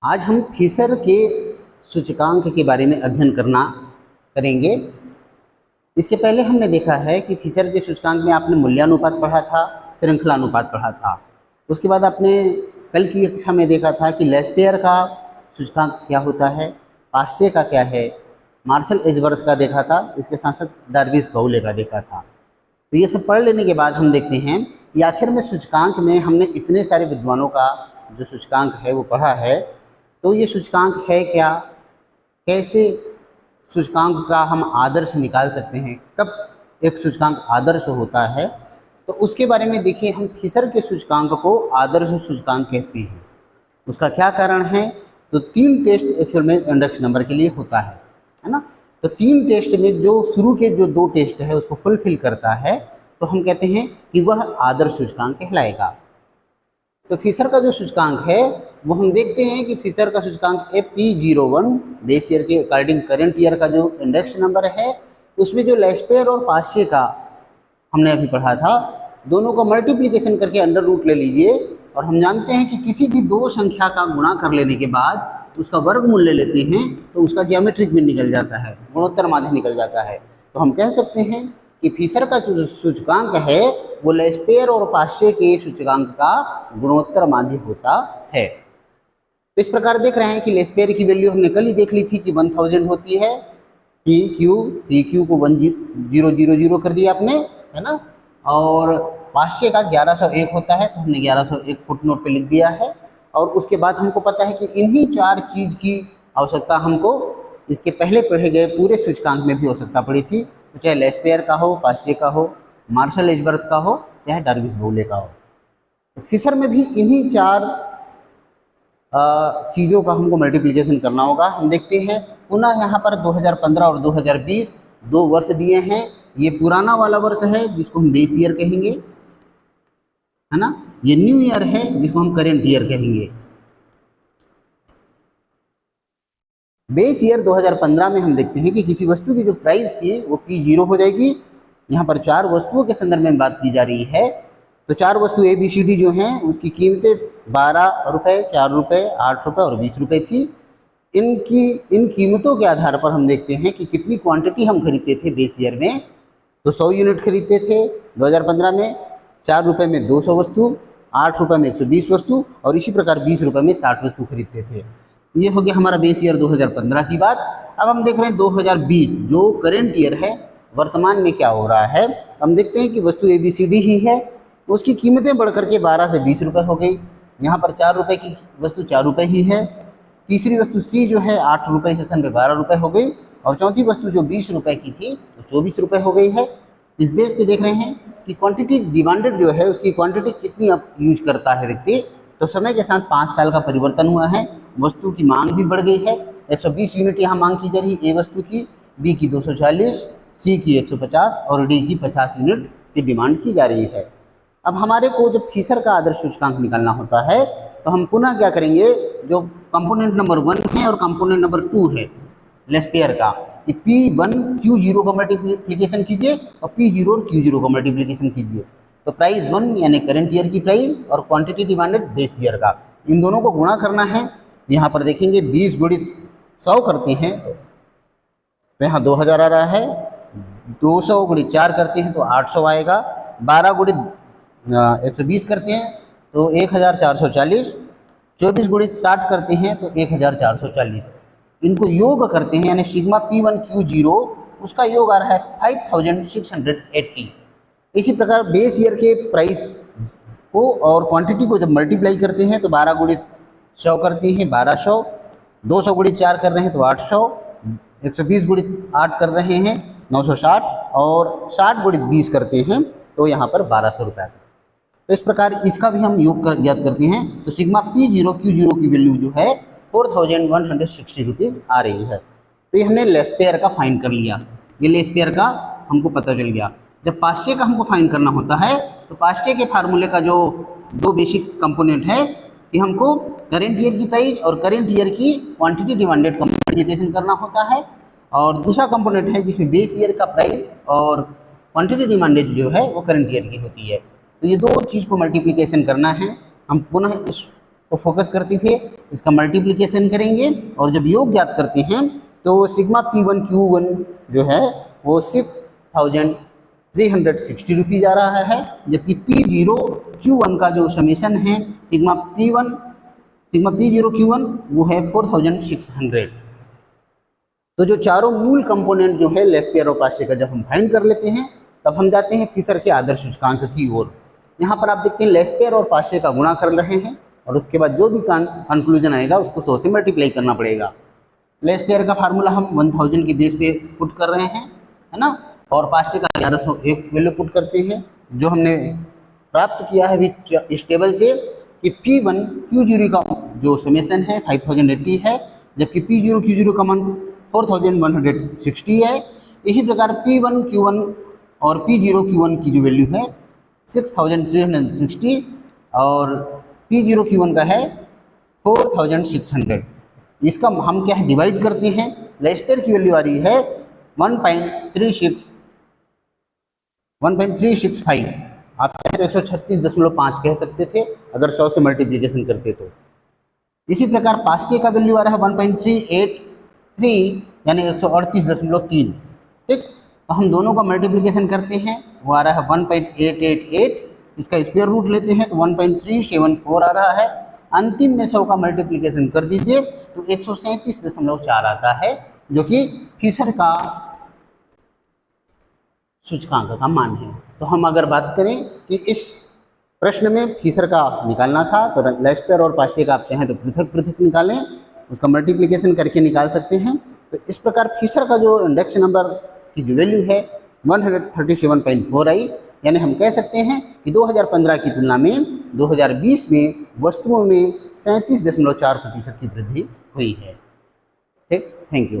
आज हम फीसर के सूचकांक के बारे में अध्ययन करेंगे। इसके पहले हमने देखा है कि फीसर के सूचकांक में आपने मूल्यानुपात पढ़ा था, श्रृंखलानुपात पढ़ा था। उसके बाद आपने कल की कक्षा में देखा था कि लेस्पेयर का सूचकांक क्या होता है, पाश्चे का क्या है, मार्शल एजवर्थ का देखा था, इसके साथ साथ डार्विस बाउले का देखा था। तो ये सब पढ़ लेने के बाद हम देखते हैं कि आखिर में सूचकांक में हमने इतने सारे विद्वानों का जो सूचकांक है वो पढ़ा है। तो ये सूचकांक है क्या, कैसे सूचकांक का हम आदर्श निकाल सकते हैं, कब एक सूचकांक आदर्श होता है, तो उसके बारे में देखिए। हम फीसर के सूचकांक को आदर्श सूचकांक कहते हैं। उसका क्या कारण है? तो 3 टेस्ट एक्चुअल में इंडेक्स नंबर के लिए होता है ना। तो 3 टेस्ट में जो शुरू के जो 2 टेस्ट है उसको फुलफिल करता है तो हम कहते हैं कि वह आदर्श सूचकांक कहलाएगा। तो फीसर का जो सूचकांक है वो हम देखते हैं कि फीसर का सूचकांक है P01। बेस ईयर के अकॉर्डिंग करंट ईयर का जो इंडेक्स नंबर है उसमें जो लेस्पेयर और पाश्चे का हमने अभी पढ़ा था, दोनों का मल्टीप्लिकेशन करके अंडर रूट ले लीजिए। और हम जानते हैं कि किसी भी 2 संख्या का गुणा कर लेने के बाद उसका वर्गमूल ले लेते हैं तो उसका ज्योमेट्रिक मीन निकल जाता है, गुणोत्तर माध्य निकल जाता है। तो हम कह सकते हैं कि फीसर का जो सूचकांक है वो लेस्पेयर और पाश्चे के सूचकांक का गुणोत्तर माध्य होता है। तो इस प्रकार देख रहे हैं कि लेस्पेयर की वैल्यू हमने कल ही देख ली थी कि 1000 होती है। पी क्यू को 1000 कर दिया आपने, है ना। और पाश्चे का 1101 होता है तो हमने 1101 फुटनोट पे लिख दिया है। और उसके बाद हमको पता है कि इन्हीं 4 चीज की आवश्यकता हमको इसके पहले पढ़े गए पूरे सूचकांक में भी आवश्यकता पड़ी थी। तो चाहे लेस्पेयर का हो, पाश्चे का हो, मार्शल एजवर्थ का हो, चाहे डार्विस बाउले का हो। तो फीसर में भी इन्हीं 4 चीज़ों का हमको मल्टीप्लिकेशन करना होगा। हम देखते हैं पुनः यहाँ पर 2015 और 2020 2 वर्ष दिए हैं। ये पुराना वाला वर्ष है जिसको हम बेस ईयर कहेंगे, है ना। ये न्यू ईयर है जिसको हम करेंट ईयर कहेंगे। बेस ईयर 2015 में हम देखते हैं कि किसी वस्तु की जो प्राइस थी वो P0 हो जाएगी। यहाँ पर 4 वस्तुओं के संदर्भ में बात की जा रही है। तो 4 वस्तु ABCD जो हैं उसकी कीमतें 12 रुपये, 4 रुपये, 8 रुपये और 20 रुपये थी। इन कीमतों के आधार पर हम देखते हैं कि कितनी क्वांटिटी हम खरीदते थे बेस ईयर में। तो 100 यूनिट खरीदते थे 2015 में, 4 रुपये में 200 वस्तु, 8 रुपये में 120 वस्तु और इसी प्रकार 20 रुपये में 60 वस्तु खरीदते थे। ये हो गया हमारा बेस ईयर 2015 की बात। अब हम देख रहे हैं 2020 जो करेंट ईयर है, वर्तमान में क्या हो रहा है। हम देखते हैं कि वस्तु ABCD ही है, उसकी कीमतें बढ़ करके 12 से 20 रुपये हो गई। यहाँ पर 4 रुपये की वस्तु 4 रुपये ही है। तीसरी वस्तु C जो है 8 रुपये के स्थान पे 12 रुपये हो गई। और चौथी वस्तु जो 20 रुपये की थी तो 24 रुपये हो गई है। इस बेस पे देख रहे हैं कि क्वांटिटी डिमांडेड जो है उसकी क्वांटिटी कितनी अब यूज करता है व्यक्ति। तो समय के साथ 5 साल का परिवर्तन हुआ है, वस्तु की मांग भी बढ़ गई है। 120 यूनिट यहाँ मांग की जा रही है A वस्तु की, B की 240, C की 150 और D की 50 यूनिट की डिमांड की जा रही है। अब हमारे को जब फीसर का आदर्श सूचकांक निकालना होता है तो हम पुनः क्या करेंगे, जो कंपोनेंट नंबर 1 है और कंपोनेंट नंबर 2 है लेस्पेयर का, कि P1 Q0 का मल्टीप्लिकेशन कीजिए और P0 और Q0 का मल्टीप्लिकेशन कीजिए। तो प्राइस 1 यानी करंट ईयर की प्राइस और क्वांटिटी डिमांडेड बेस ईयर का, इन दोनों को गुणा करना है। यहाँ पर देखेंगे 20 गुणित 100 करते हैं तो यहाँ 2000 आ रहा है। 200 गुणित 4 करते हैं तो 800 आएगा। 12 गुणित 120 करते हैं तो 1440। 24 गुणित 60 करते हैं तो 1440। इनको योग करते हैं यानी सिग्मा P1 Q0 उसका योग आ रहा है 5680। इसी प्रकार बेस ईयर के प्राइस को और क्वांटिटी को जब मल्टीप्लाई करते हैं तो 12 गुणित 100 करते हैं 1200, 200 गुणित 4 कर रहे हैं तो 800, 120 गुणित 8 कर रहे हैं 960 और 60 गुणित 20 करते हैं तो यहाँ पर 1200 रुपये आता है। तो इस प्रकार इसका भी हम योग ज्ञात करते हैं तो सिग्मा P0 Q0 की वैल्यू जो है 4160 रुपीज़ आ रही है। तो ये हमने लेस्पेयर का फाइंड कर लिया, ये लेस्पेयर का हमको पता चल गया। जब पाश्चे का हमको फाइंड करना होता है तो पाश्चे के फार्मूले का जो 2 बेसिक कंपोनेंट है कि हमको करेंट ईयर की प्राइस और करेंट ईयर की क्वांटिटी डिमांडेड का मल्टीप्लिकेशन करना होता है। और दूसरा कंपोनेंट है जिसमें बेस ईयर का प्राइस और क्वांटिटी डिमांडेड जो है वो करंट ईयर की होती है। तो ये 2 चीज़ को मल्टीप्लिकेशन करना है। हम पुनः इस को फोकस करते हुए इसका मल्टीप्लिकेशन करेंगे और जब योग ज्ञात करते हैं तो सिग्मा P1 Q1 जो है वो 6,360 रुपीज आ रहा है, जबकि P0 Q1 का जो समेशन है सिग्मा P0 Q1 वो है 4,600। तो जो चारों मूल कंपोनेंट जो है लेस्पियर और पास्चे का जब हम फाइंड कर लेते हैं तब हम जाते हैं फिशर के आदर्श सूचकांक की ओर। यहाँ पर आप देखते हैं लेस्पियर और पास्चे का गुणा कर रहे हैं और उसके बाद जो भी कंक्लूजन आएगा उसको 100 से मल्टीप्लाई करना पड़ेगा। लेस्पियर का फार्मूला हम 1000 के बेस पे पुट कर रहे हैं, है ना, और पास्चे का 1100 एक वैल्यू पुट करते हैं। जो हमने प्राप्त किया है इस टेबल से कि P1 Q0 का जो समेशन है 5080 है, जबकि P0 Q0 का मान 4160 है। इसी प्रकार P1 Q1 और P0 Q1 की जो वैल्यू है 6360 और P0 Q1 का है 4600। इसका हम क्या है डिवाइड करते हैं, लेस्पियर की वैल्यू आ रही है 1.365, आप चाहे तो 136.5 कह सकते थे अगर 100 से मल्टीप्लिकेशन करते तो। इसी प्रकार पास्चे का वैल्यू आ रहा है 1.383 यानी 138.3। ठीक, तो हम दोनों का मल्टीप्लिकेशन करते हैं, वो आ रहा है 1.888, इसका स्क्वायर रूट लेते हैं तो 1.374 आ रहा है। अंतिम में 100 का मल्टीप्लिकेशन कर दीजिए तो 137.4 आता है, जो कि फिशर का सूचकांक का मान है। तो हम अगर बात करें कि इस प्रश्न में फिशर का निकालना था तो लेस्पियर और पास्चे का आप चाहें तो पृथक पृथक निकालें, उसका मल्टीप्लिकेशन करके निकाल सकते हैं। तो इस प्रकार फिशर का जो इंडेक्स नंबर की जो वैल्यू है 137.4 आई, यानी हम कह सकते हैं कि 2015 की तुलना में 2020 में वस्तुओं में 37.4% की वृद्धि हुई है। ठीक, थैंक यू।